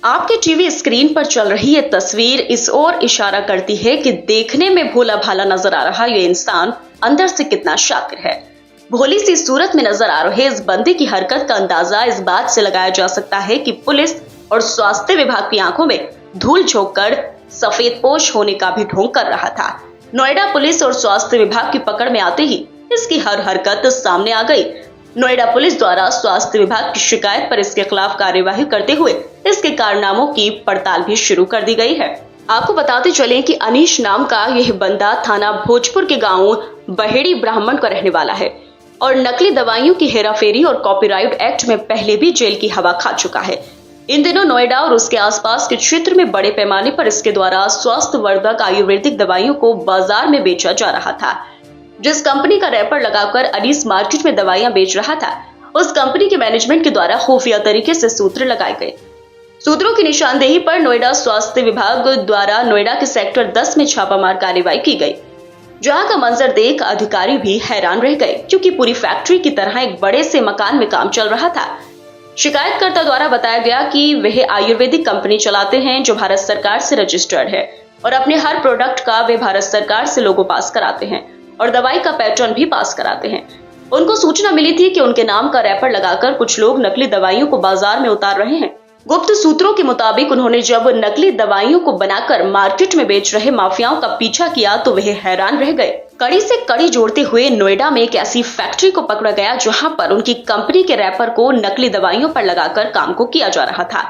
आपके TV screen पर चल रही ये तस्वीर इस ओर इशारा करती है कि देखने में भोला भाला नजर आ रहा ये इंसान अंदर से कितना शातिर है। भोली सी सूरत में नजर आ रहे इस बंदे की हरकत का अंदाजा इस बात से लगाया जा सकता है कि पुलिस और स्वास्थ्य विभाग की आंखों में धूल झोंक कर सफेद पोश होने का भी ढोंग कर रहा था। नोएडा पुलिस और स्वास्थ्य विभाग की पकड़ में आते ही इसकी हर हरकत सामने आ गई। नोएडा पुलिस द्वारा स्वास्थ्य विभाग की शिकायत पर इसके खिलाफ कार्यवाही करते हुए इसके कारनामों की पड़ताल भी शुरू कर दी गई है। आपको बताते चलें कि अनीश नाम का यह बंदा थाना भोजपुर के गांव बहेड़ी ब्राह्मण का रहने वाला है और नकली दवाइयों की हेराफेरी और कॉपीराइट एक्ट में पहले भी जेल की हवा खा चुका है। इन दिनों नोएडा और उसके आसपास के क्षेत्र में बड़े पैमाने पर इसके द्वारा स्वास्थ्यवर्धक आयुर्वेदिक दवाइयों को बाजार में बेचा जा रहा था। जिस कंपनी का रैपर लगाकर अनीस मार्केट में दवाइयां बेच रहा था, उस कंपनी के मैनेजमेंट के द्वारा खुफिया तरीके से सूत्र लगाए गए। सूत्रों की निशानदेही पर नोएडा स्वास्थ्य विभाग द्वारा नोएडा के सेक्टर 10 में छापामार कार्रवाई की गई, जहां का मंजर देख अधिकारी भी हैरान रह गए, क्योंकि पूरी फैक्ट्री की तरह एक बड़े से मकान में काम चल रहा था। शिकायतकर्ता द्वारा बताया गया कि वह आयुर्वेदिक कंपनी चलाते हैं जो भारत सरकार से रजिस्टर्ड है और अपने हर प्रोडक्ट का वे भारत सरकार से लोगो पास कराते हैं और दवाई का पैटर्न भी पास कराते हैं। उनको सूचना मिली थी कि उनके नाम का रैपर लगाकर कुछ लोग नकली दवाइयों को बाजार में उतार रहे हैं। गुप्त सूत्रों के मुताबिक उन्होंने जब नकली दवाइयों को बनाकर मार्केट में बेच रहे माफियाओं का पीछा किया तो वह हैरान रह गए। कड़ी से कड़ी जोड़ते हुए नोएडा में एक ऐसी फैक्ट्री को पकड़ा गया जहां पर उनकी कंपनी के रैपर को नकली दवाइयों पर लगाकर काम को किया जा रहा था।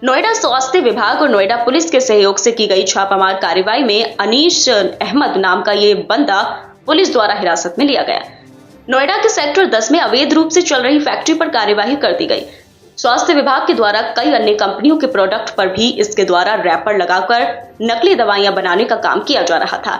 नोएडा स्वास्थ्य विभाग और नोएडा पुलिस के सहयोग से की गई छापामार कार्रवाई में अनीश अहमद नाम का ये बंदा पुलिस द्वारा हिरासत में लिया गया। नोएडा के सेक्टर 10 में अवैध रूप से चल रही फैक्ट्री पर कार्यवाही कर दी गई। स्वास्थ्य विभाग के द्वारा कई अन्य कंपनियों के प्रोडक्ट पर भी इसके द्वारा रैपर लगाकर नकली दवाइयां बनाने का काम किया जा रहा था।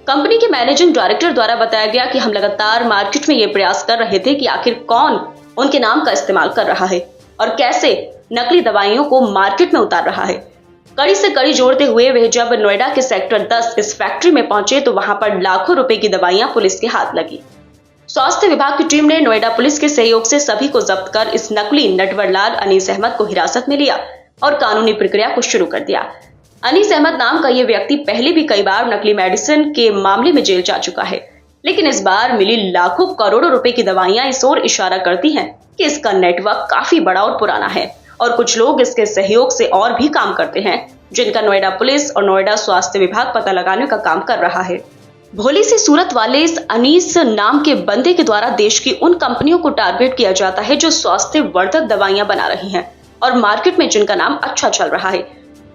कंपनी के मैनेजिंग डायरेक्टर द्वारा बताया गया कि हम लगातार मार्केट में ये प्रयास कर रहे थे कि आखिर कौन उनके नाम का इस्तेमाल कर रहा है और कैसे नकली दवाइयों को मार्केट में उतार रहा है। कड़ी से कड़ी जोड़ते हुए वह जब नोएडा के सेक्टर 10 इस फैक्ट्री में पहुंचे तो वहां पर लाखों रुपए की दवाइयां पुलिस के हाथ लगी। स्वास्थ्य विभाग की टीम ने नोएडा पुलिस के सहयोग से सभी को जब्त कर इस नकली नटवरलाल अनीस अहमद को हिरासत में लिया और कानूनी प्रक्रिया को शुरू कर दिया। अनीस अहमद नाम का ये व्यक्ति पहले भी कई बार नकली मेडिसिन के मामले में जेल जा चुका है, लेकिन इस बार मिली लाखों करोड़ों रुपए की दवाइयां इस ओर इशारा करती हैं कि इसका नेटवर्क काफी बड़ा और पुराना है और कुछ लोग इसके सहयोग से और भी काम करते हैं, जिनका नोएडा पुलिस और नोएडा स्वास्थ्य विभाग पता लगाने का काम कर रहा है। भोली सी सूरत वाले इस अनीस नाम के बंदे के द्वारा देश की उन कंपनियों को टारगेट किया जाता है जो स्वास्थ्य वर्धक दवाइयां बना रही हैं और मार्केट में जिनका नाम अच्छा चल रहा है।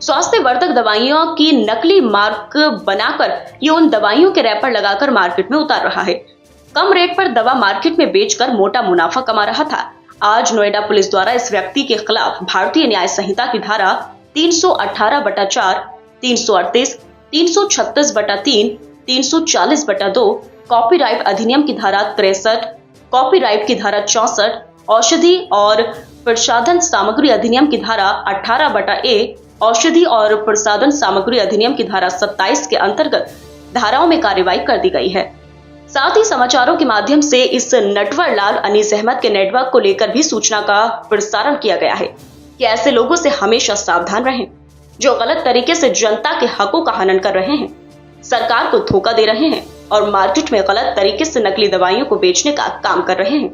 स्वास्थ्य वर्धक दवाइयों की नकली मार्क बनाकर ये उन दवाइयों के रैपर लगाकर मार्केट में उतार रहा है। कम रेट पर दवा मार्केट में बेचकर मोटा मुनाफा कमा रहा था। आज नोएडा पुलिस द्वारा इस व्यक्ति के खिलाफ भारतीय न्याय संहिता की धारा 318/4, 338, 336/3, 340/2, कॉपीराइट अधिनियम की धारा 63, कॉपीराइट की धारा 64, औषधि और प्रसाधन सामग्री अधिनियम की धारा 18/A, औषधि और प्रसाधन सामग्री अधिनियम की धारा 27 के अंतर्गत धाराओं में कार्रवाई कर दी गई है। साथ ही समाचारों के माध्यम से इस नटवरलाल अनीस अहमद के नेटवर्क को लेकर भी सूचना का प्रसारण किया गया है कि ऐसे लोगों से हमेशा सावधान रहें जो गलत तरीके से जनता के हकों का हनन कर रहे हैं, सरकार को धोखा दे रहे हैं और मार्केट में गलत तरीके से नकली दवाइयों को बेचने का काम कर रहे हैं।